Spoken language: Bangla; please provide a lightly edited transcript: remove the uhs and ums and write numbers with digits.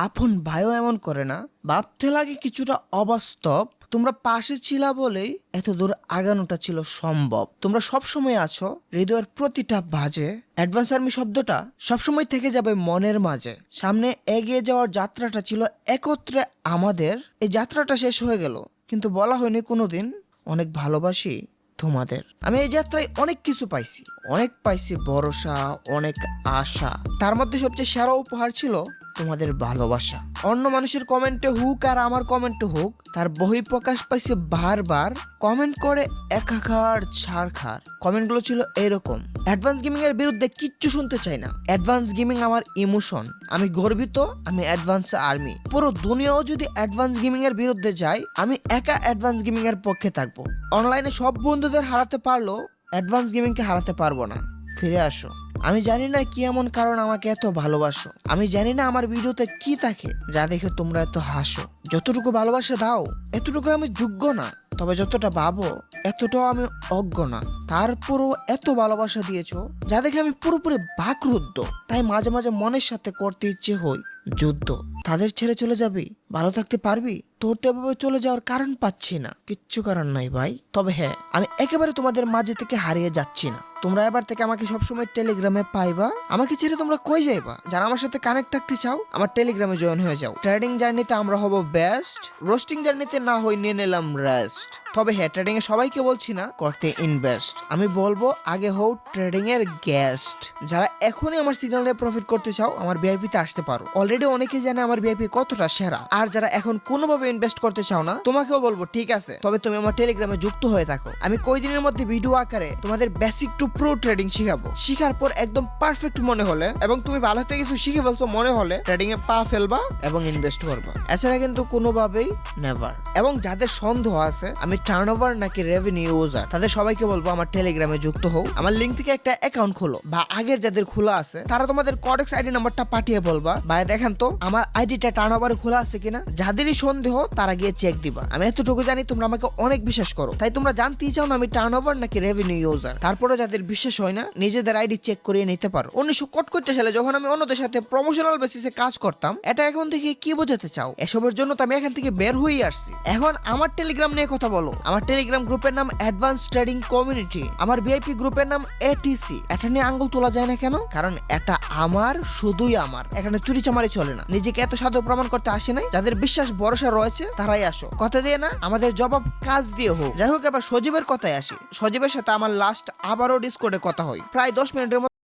আপন ভাইও এমন করে না। ভাবতে লাগে কিছুটা অবাস্তব। তোমরা পাশে ছিলা বলেই এত দূর আগানোটা ছিল সম্ভব। তোমরা সবসময় আছো হৃদয়ের প্রতিটা বাজে। অ্যাডভান্স আর্মি শব্দটা সবসময় থেকে যাবে মনের মাঝে। সামনে এগিয়ে যাওয়ার যাত্রাটা ছিল একত্রে আমাদের। এই যাত্রাটা শেষ হয়ে গেল, কিন্তু বলা হয়নি কোনোদিন অনেক ভালোবাসি তোমাদের। আমি এই যাত্রায় অনেক কিছু পাইছি, অনেক পাইছি ভরসা, অনেক আশা। তার মধ্যে সবচেয়ে সেরা উপহার ছিল তোমাদের ভালোবাসা। অন্য মানুষের কমেন্টে হুক আর আমার কমেন্টে হুক, তার বহিঃপ্রকাশ পাইছে বারবার। কমেন্ট করে একাকার ছাড়খার। কমেন্টগুলো ছিল এরকম: অ্যাডভান্স গেমিং এর বিরুদ্ধে কিচ্ছু শুনতে চাই না, অ্যাডভান্স গেমিং আমার ইমোশন, আমি গর্বিত, আমি অ্যাডভান্স আর্মি। পুরো দুনিয়াও যদি অ্যাডভান্স গেমিং এর বিরুদ্ধে যায়, আমি একা অ্যাডভান্স গেমিং এর পক্ষে থাকবো। অনলাইনে সব বন্ধুদের হারাতে পারলো, অ্যাডভান্স গেমিং কে হারাতে পারবো না। ফিরে আসো। আমি জানি না কি এমন কারণ আমাকে এত ভালোবাসো। আমি জানি না আমার ভিডিওতে কি থাকে যা দেখে তোমরা এত হাসো। যতটুকু ভালোবাসা দাও এতটুকু আমি যোগ্য না, তবে যতটা ভাবো এতটাও আমি অজ্ঞ না। তারপরও এত ভালোবাসা দিয়েছো যা দেখে আমি পুরোপুরি বাকরুদ্ধ। তাই মাঝে মাঝে মনের সাথে করতে ইচ্ছে হয় যুদ্ধ। তাদের ছেড়ে চলে যাবি, ভালো থাকতে পারবি? তোর তো এভাবে চলে যাওয়ার কারণ পাচ্ছি না। কিচ্ছু কারণ নাই ভাই। তবে হ্যাঁ, আমি একেবারে তোমাদের মাঝে থেকে হারিয়ে যাচ্ছি না। তোমরা এবার থেকে আমাকে সবসময় টেলিগ্রামে পাইবা। আমাকে ছেড়ে তোমরা কই যাইবা? যারা আমার সাথে কানেক্ট থাকতে চাও, আমার টেলিগ্রামে জয়েন হয়ে যাও। ট্রেডিং জার্নিতে আমরা হব বেস্ট, রোস্টিং জার্নিতে না হই নিয়ে নিলাম রেস্ট। তবে হ্যাঁ, ট্রেডিং এ সবাইকে বলছি না করতে ইনভেস্ট। আমি বলবো আগে হও ট্রেডিং এর গেস্ট। যারা এখনই আমার সিগন্যাল নিয়ে প্রফিট করতে চাও, আমার ভিআইপি তে আসতে পারো। অলরেডি অনেকে জানে আমার ভিআইপি কতটা সেরা। আর যারা এখন কোনোভাবে ইনভেস্ট করতে চাও না, তোমাকেও বলবো ঠিক আছে, তবে তুমি আমার টেলিগ্রামে যুক্ত হয়ে থাকো। আমি কয়দিনের মধ্যে ভিডিও আকারে তোমাদের বেসিক টু প্রো ট্রেডিং শিখাবো। শিখার পর একদম পারফেক্ট মনে হলে এবং তুমি ভালো একটা কিছু শিখে ফেলছো মনে হলে, ট্রেডিং এ পা ফেলবা এবং ইনভেস্ট করবা। এছাড়া কিন্তু কোনোভাবেই নেভার। এবং যাদের সন্দেহ আছে আমি টার্নওভার নাকি রেভিনিউ ইউজার, তাদের সবাইকে বলবো আমার টেলিগ্রামে যুক্ত হও। আমার লিংক থেকে একটা অ্যাকাউন্ট খোলো, বা আগের যাদের খোলা আছে তারা তোমাদের কডেক্স আইডি নাম্বারটা পাঠিয়ে বলবা ভাই দেখেন তো আমার আইডিটা টার্নওভারে খোলা আছে কিনা। যাদেরই সন্দেহ তারা গিয়ে চেক দিবা। আমি এতটুকু জানি তোমরা আমাকে অনেক বিশ্বাস করো, তাই তোমরা জানতেই চাও না আমি টার্নওভার নাকি রেভিনিউ ইউজার। তারপরে যাদের বিশ্বাস হয় না, নিজেদের আইডি চেক করিয়ে নিতে পারো। 1961 সালে যখন আমি অন্যদের সাথে প্রমোশনাল বেসিসে কাজ করতাম, এটা এখন থেকে কি বোঝাতে চাও? এসবের জন্য তো আমি এখান থেকে বের হয়ে আসছি। এখন আমার টেলিগ্রাম নিয়ে কথা বলো। আমার টেলিগ্রাম গ্রুপের নাম অ্যাডভান্স ট্রেডিং কমিউনিটি। আমার ভিআইপি গ্রুপের নাম এটিসি। এটা নিয়ে আঙ্গুল তোলা যায় না কেন? কারণ এটা আমার, শুধুই আমার। এখানে চুরি চামারি চলে না। নিজেকে এত সাধু প্রমাণ করতে আসে নাই। যাদের বিশ্বাস ভরসা রয়েছে তারাই আসো। কথা দিয়ে না, আমাদের জবাব কাজ দিয়ে হোক। যাই হোক, এবার সজীবের কথায় আসি। সজীবের সাথে আমার লাস্ট আবারও ডিসকর্ডে কথা হয়, প্রায় 10 মিনিটের